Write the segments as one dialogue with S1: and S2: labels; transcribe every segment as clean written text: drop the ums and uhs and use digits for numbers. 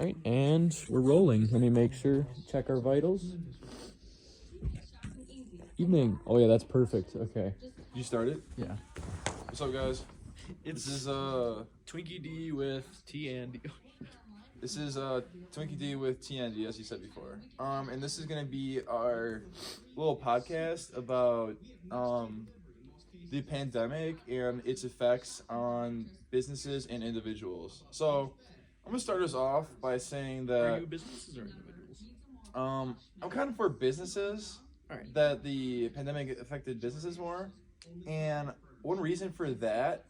S1: right, and we're rolling. Let me make sure, check our vitals. Evening. Oh yeah, that's perfect. Okay.
S2: You started?
S1: Yeah.
S2: What's up, guys?
S3: It's
S2: This is
S3: Twinkie D with T and D.
S2: this is Twinkie D with TND, as you said before. And this is gonna be our little podcast about the pandemic and its effects on businesses and individuals. So I'm gonna start us off by saying
S3: Are
S2: that
S3: you businesses or individuals?
S2: I'm kind of for businesses.
S3: Alright.
S2: That the pandemic affected businesses more, and one reason for that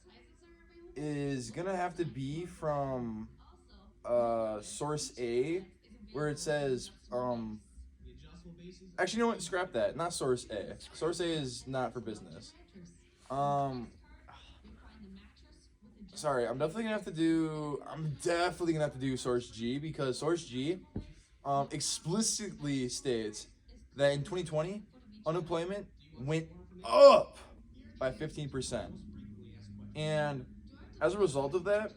S2: is gonna have to be from source A, where it says actually, you know what, scrap that, not source A. Source A is not for business. Sorry, I'm definitely gonna have to do source G, because source G explicitly states that in 2020 unemployment went up by 15%, and as a result of that,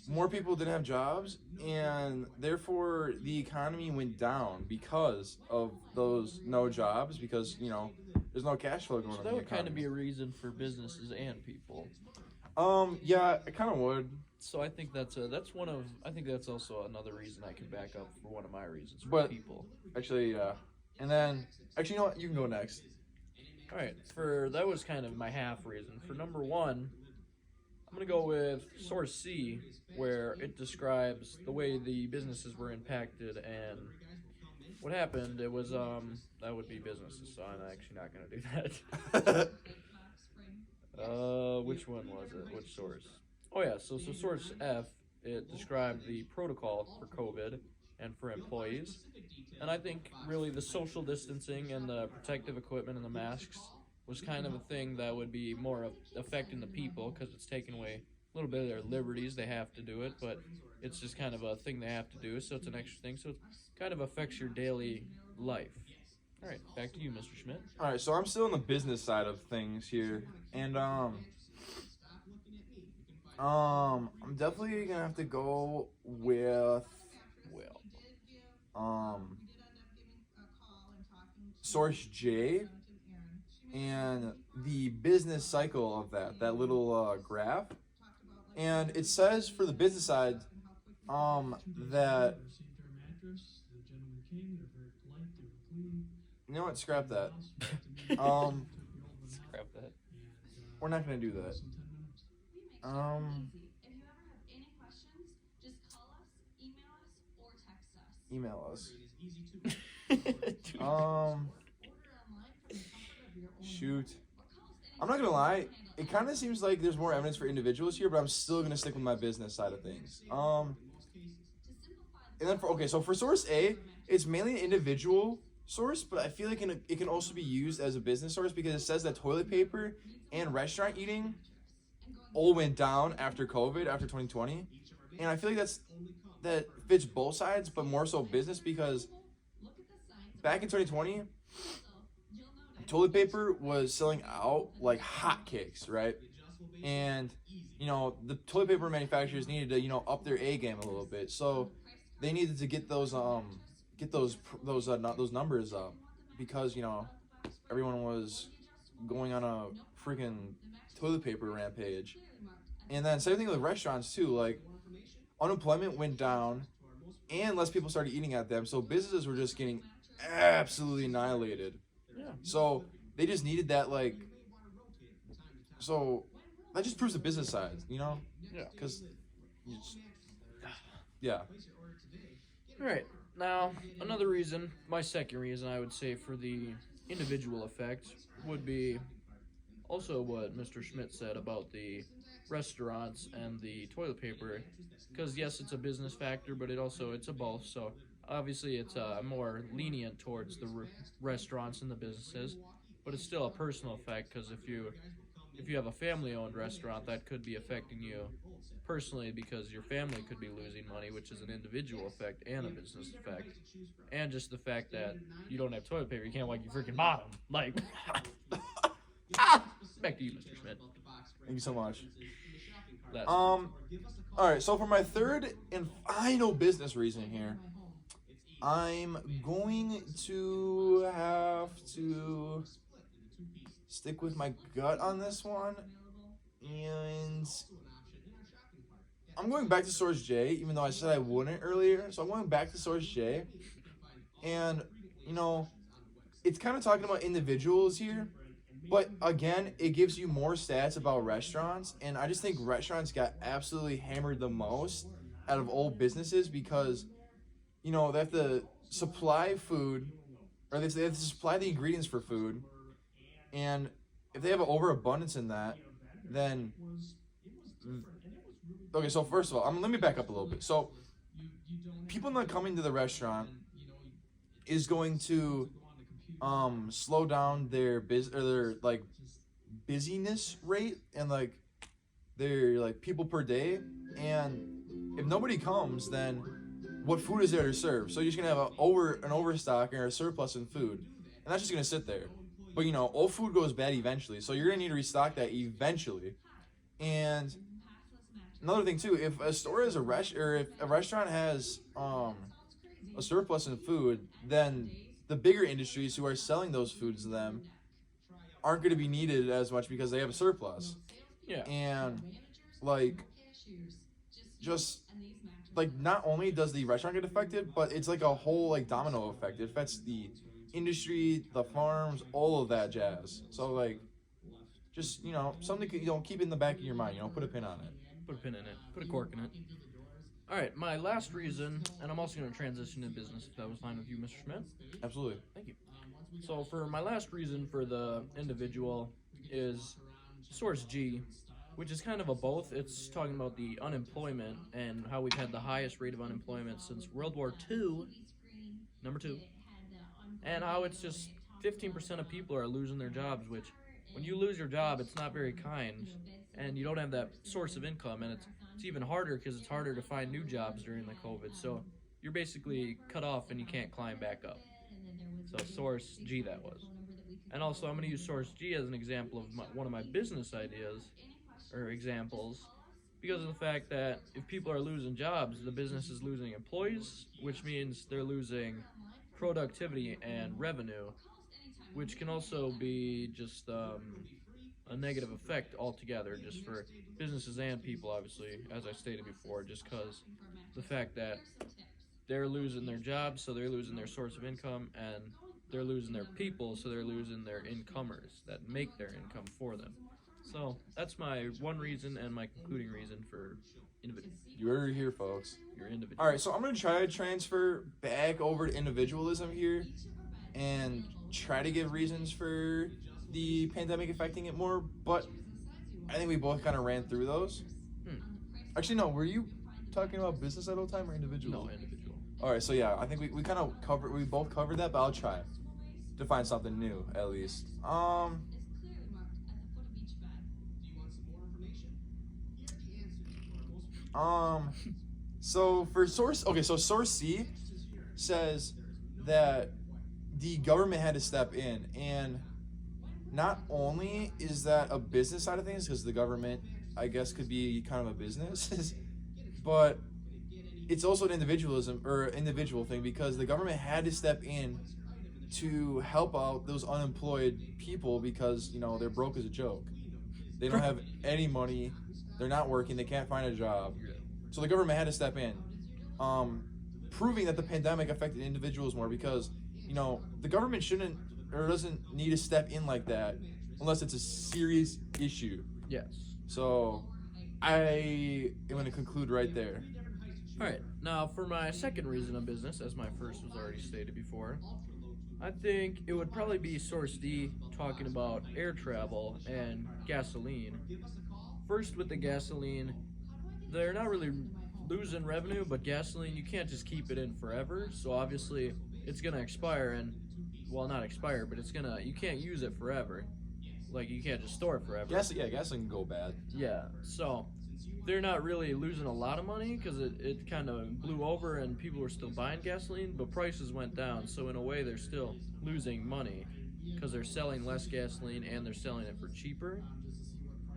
S2: more people didn't have jobs, and therefore the economy went down because of those no jobs, because there's no cash flow going on.
S3: So that would kind of be a reason for businesses and people.
S2: Yeah, I kind of would.
S3: So I think that's also another reason I can back up for one of my reasons for
S2: But-
S3: people.
S2: Actually, yeah. And then, actually, you know what? You can go next.
S3: All right, that was kind of my half reason. For number one, I'm gonna go with source C, where it describes the way the businesses were impacted and what happened. It was that would be businesses, so I'm actually not gonna do that. Which one was it? Which source? Oh yeah, so source F, it described the protocol for COVID and for employees. And I think really the social distancing and the protective equipment and the masks was kind of a thing that would be more affecting the people, because it's taking away a little bit of their liberties. They have to do it, but it's just kind of a thing they have to do, so it's an extra thing. So it kind of affects your daily life. All right, back to you, Mr. Schmidt.
S2: All right, so I'm still on the business side of things here, and I'm definitely gonna have to go with source J and the business cycle of that little graph, and it says for the business side that you know what, scrap that.
S3: Scrap that.
S2: We're not gonna do that. Email us. Shoot. I'm not gonna lie. It kind of seems like there's more evidence for individuals here, but I'm still gonna stick with my business side of things. And then for source A, it's mainly an individual source, but I feel like it can also be used as a business source, because it says that toilet paper and restaurant eating all went down after COVID, after 2020, and I feel like that fits both sides, but more so business, because back in 2020, toilet paper was selling out like hotcakes, right? And the toilet paper manufacturers needed to up their A game a little bit, so they needed to get those numbers up, because everyone was going on a freaking toilet paper rampage. And then same thing with restaurants too, like unemployment went down and less people started eating at them, so businesses were just getting absolutely annihilated.
S3: Yeah.
S2: So they just needed that, so that just proves the business side,
S3: Yeah.
S2: because yeah.
S3: All right. Now, another reason, my second reason I would say for the individual effect would be also what Mr. Schmidt said about the restaurants and the toilet paper, because yes, it's a business factor, but it's a both. So obviously it's more lenient towards the restaurants and the businesses, but it's still a personal effect, because if you have a family-owned restaurant, that could be affecting you personally, because your family could be losing money, which is an individual effect and a business effect. And just the fact that you don't have toilet paper, you can't wipe your freaking bottom. Like, back to you, Mr. Schmidt.
S2: Thank you so much.
S3: Last.
S2: All right. So for my third and final business reason here, I'm going to have to stick with my gut on this one, and I'm going back to Source J, even though I said I wouldn't earlier. So I'm going back to Source J, and you know, it's kind of talking about individuals here, but again, it gives you more stats about restaurants, and I just think restaurants got absolutely hammered the most out of all businesses because, you know, they have to supply food, or they have to supply the ingredients for food, and if they have an overabundance in that, then okay. So first of all, let me back up a little bit. So people not coming to the restaurant is going to slow down their their like busyness rate and like their like people per day, and if nobody comes, then what food is there to serve? So you're just gonna have an overstock or a surplus in food, and that's just gonna sit there. But you know, all food goes bad eventually, so you're gonna need to restock that eventually. And another thing too, if a store is or if a restaurant has a surplus in food, then the bigger industries who are selling those foods to them aren't going to be needed as much because they have a surplus.
S3: Yeah.
S2: And like, just like not only does the restaurant get affected, but it's like a whole like domino effect. It affects the industry, the farms, all of that jazz. So like, just something keep in the back of your mind. Put a pin on it.
S3: Put a pin in it. Put a cork in it. All right, my last reason, and I'm also going to transition to business if that was fine with you, Mr. Schmidt.
S2: Absolutely.
S3: Thank you. So for my last reason for the individual is Source G, which is kind of a both. It's talking about the unemployment and how we've had the highest rate of unemployment since World War II, number 2, and how it's just 15% of people are losing their jobs, which when you lose your job, it's not very kind, and you don't have that source of income, and it's even harder because it's harder to find new jobs during the COVID. So you're basically cut off and you can't climb back up. So Source G that was. And also I'm going to use Source G as an example of one of my business ideas or examples because of the fact that if people are losing jobs, the business is losing employees, which means they're losing productivity and revenue, which can also be just a negative effect altogether just for businesses and people, obviously, as I stated before, just because the fact that they're losing their jobs, so they're losing their source of income, and they're losing their people, so they're losing their incomers that make their income for them. So that's my one reason and my concluding reason for individual.
S2: You heard it here, folks.
S3: Your individual.
S2: All right, so I'm going to try to transfer back over to individualism here and try to give reasons for the pandemic affecting it more, but I think we both kind of ran through those. Actually, no, were you talking about business at all time or individual?
S3: No, individual.
S2: All right, so yeah, I think we kind of we both covered that, but I'll try to find something new at least. So for source, okay, so source C says that the government had to step in, and not only is that a business side of things, because the government, I guess, could be kind of a business, but it's also an individual thing because the government had to step in to help out those unemployed people because they're broke as a joke. They don't have any money. They're not working. They can't find a job. So the government had to step in, proving that the pandemic affected individuals more because the government shouldn't or doesn't need to step in like that unless it's a serious issue.
S3: Yes.
S2: So I am going to conclude right there.
S3: All right. Now, for my second reason of business, as my first was already stated before, I think it would probably be Source D talking about air travel and gasoline. First, with the gasoline, they're not really losing revenue, but gasoline, you can't just keep it in forever. So obviously, it's going to expire and, well, not expire, but you can't use it forever. Like, you can't just store it forever.
S2: Gasoline can go bad.
S3: Yeah, so they're not really losing a lot of money because it kind of blew over and people were still buying gasoline, but prices went down. So in a way, they're still losing money because they're selling less gasoline and they're selling it for cheaper.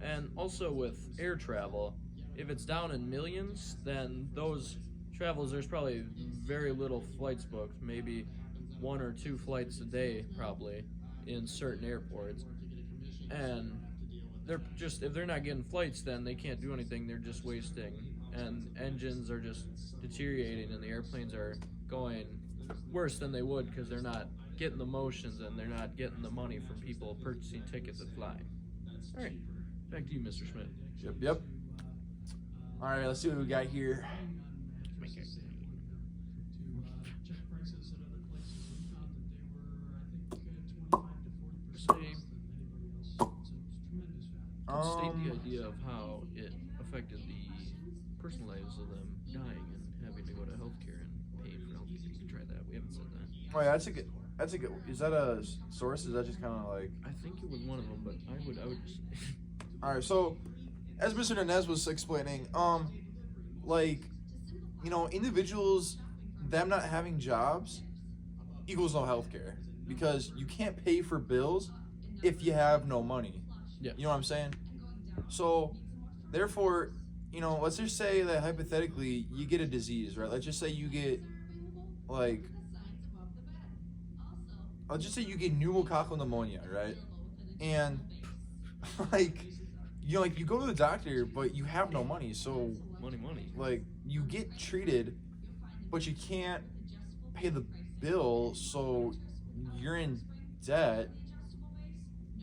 S3: And also with air travel, if it's down in millions, then those travels, there's probably very little flights booked, maybe 1 or 2 flights a day, probably, in certain airports. And they're just, if they're not getting flights, then they can't do anything, they're just wasting. And engines are just deteriorating, and the airplanes are going worse than they would because they're not getting the motions and they're not getting the money from people purchasing tickets and flying. All right, back to you, Mr. Schmidt.
S2: Yep. All right, let's see what we got here.
S3: State the idea of how it affected the personal lives of them dying and having to go to healthcare and paying for healthcare. You can try that. We haven't said that.
S2: Oh yeah, that's a good. Is that a source? Is that just kind of like?
S3: I think it was one of them, but I would just.
S2: All right, so as Mr. Nunez was explaining, like, you know, individuals, them not having jobs equals no healthcare because you can't pay for bills if you have no money.
S3: Yeah.
S2: You know what I'm saying? So, therefore, you know, let's just say that hypothetically you get a disease, right? Let's just say you get, like, let's just say you get pneumococcal pneumonia, right? And, like, you know, like, you go to the doctor, but you have no money, so...
S3: Money.
S2: Like, you get treated, but you can't pay the bill, so you're in debt,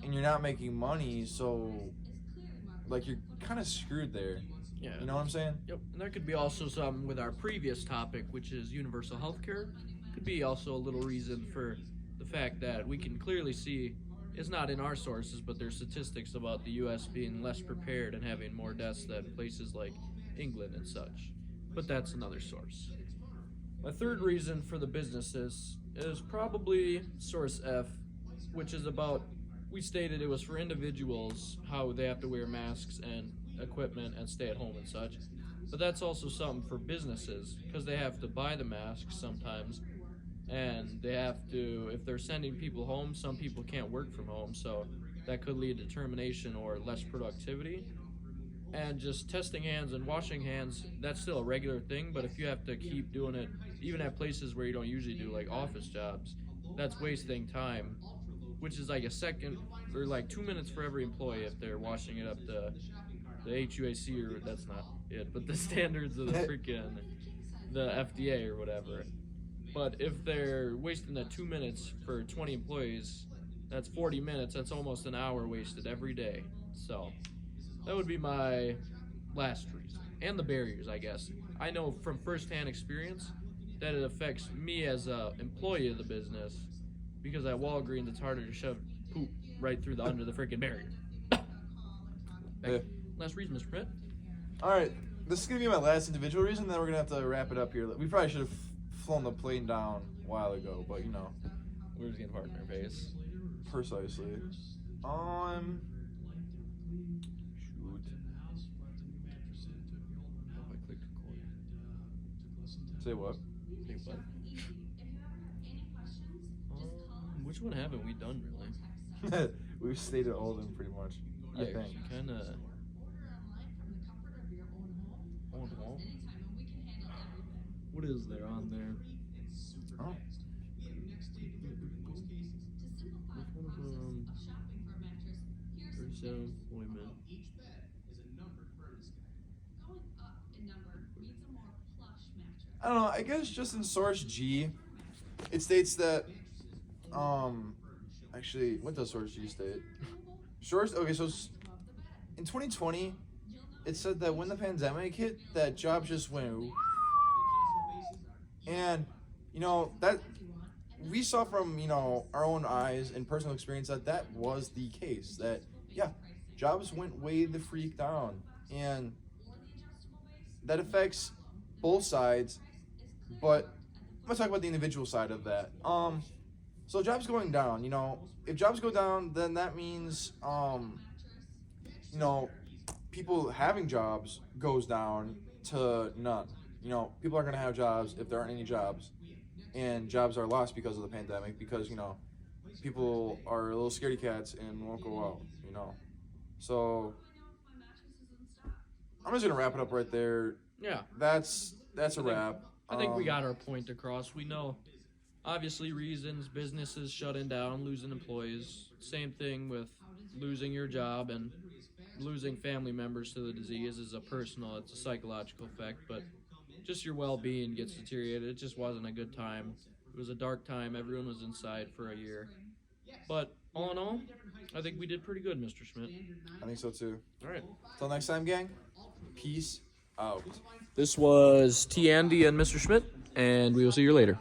S2: and you're not making money, so, like, you're kind of screwed there.
S3: Yeah.
S2: You know what I'm saying?
S3: Yep. And that could be also some with our previous topic, which is universal health care. Could be also a little reason for the fact that we can clearly see it's not in our sources, but there's statistics about the U.S. being less prepared and having more deaths than places like England and such. But that's another source. My third reason for the businesses is probably source F, which is about, we stated it was for individuals, how they have to wear masks and equipment and stay at home and such. But that's also something for businesses, because they have to buy the masks sometimes, and they have to, if they're sending people home, some people can't work from home, so that could lead to termination or less productivity. And just testing hands and washing hands, that's still a regular thing, but if you have to keep doing it, even at places where you don't usually do, like office jobs, that's wasting time, which is like a second, or like 2 minutes for every employee if they're washing it up to the HUAC, or that's not it, but the standards of the freaking, the FDA or whatever. But if they're wasting that 2 minutes for 20 employees, that's 40 minutes, that's almost an hour wasted every day. So that would be my last reason. And the barriers, I guess. I know from firsthand experience that it affects me as an employee of the business, because at Walgreens it's harder to shove poop right through the under the freaking barrier.
S2: Yeah.
S3: Last reason, Mr. Pitt.
S2: All right, this is going to be my last individual reason, then we're going to have to wrap it up here. We probably should have flown the plane down a while ago, but, you know.
S3: We're just getting hard in our face.
S2: Precisely. Shoot.
S3: I clicked record.
S2: Say what?
S3: Say what? Which one haven't we done, really?
S2: We've stated all of them pretty much, I think.
S3: Kind of. What is there on there?
S2: Oh.
S3: Which one of them? 37, 40 minutes.
S2: I don't know, I guess just in source G, it states that, actually, what does source G state? Okay, so in 2020, it said that when the pandemic hit, that jobs just went, and, you know, that, we saw from, you know, our own eyes and personal experience that was the case, that, yeah, jobs went way the freak down, and that affects both sides, but I'm gonna talk about the individual side of that. So jobs going down, you know, if jobs go down, then that means, you know, people having jobs goes down to none. You know, people aren't gonna have jobs if there aren't any jobs, and jobs are lost because of the pandemic, because, you know, people are little scaredy cats and won't go out, you know. So I'm just gonna wrap it up right there.
S3: Yeah,
S2: That's a wrap.
S3: I think we got our point across. We know, obviously, reasons, businesses shutting down, losing employees. Same thing with losing your job and losing family members to the disease is it's a psychological effect, but just your well-being gets deteriorated. It just wasn't a good time. It was a dark time. Everyone was inside for a year. But all in all, I think we did pretty good, Mr. Schmidt.
S2: I think so too.
S3: All right.
S2: Till next time, gang. Peace out.
S3: This was T. Andy and Mr. Schmidt, and we will see you later.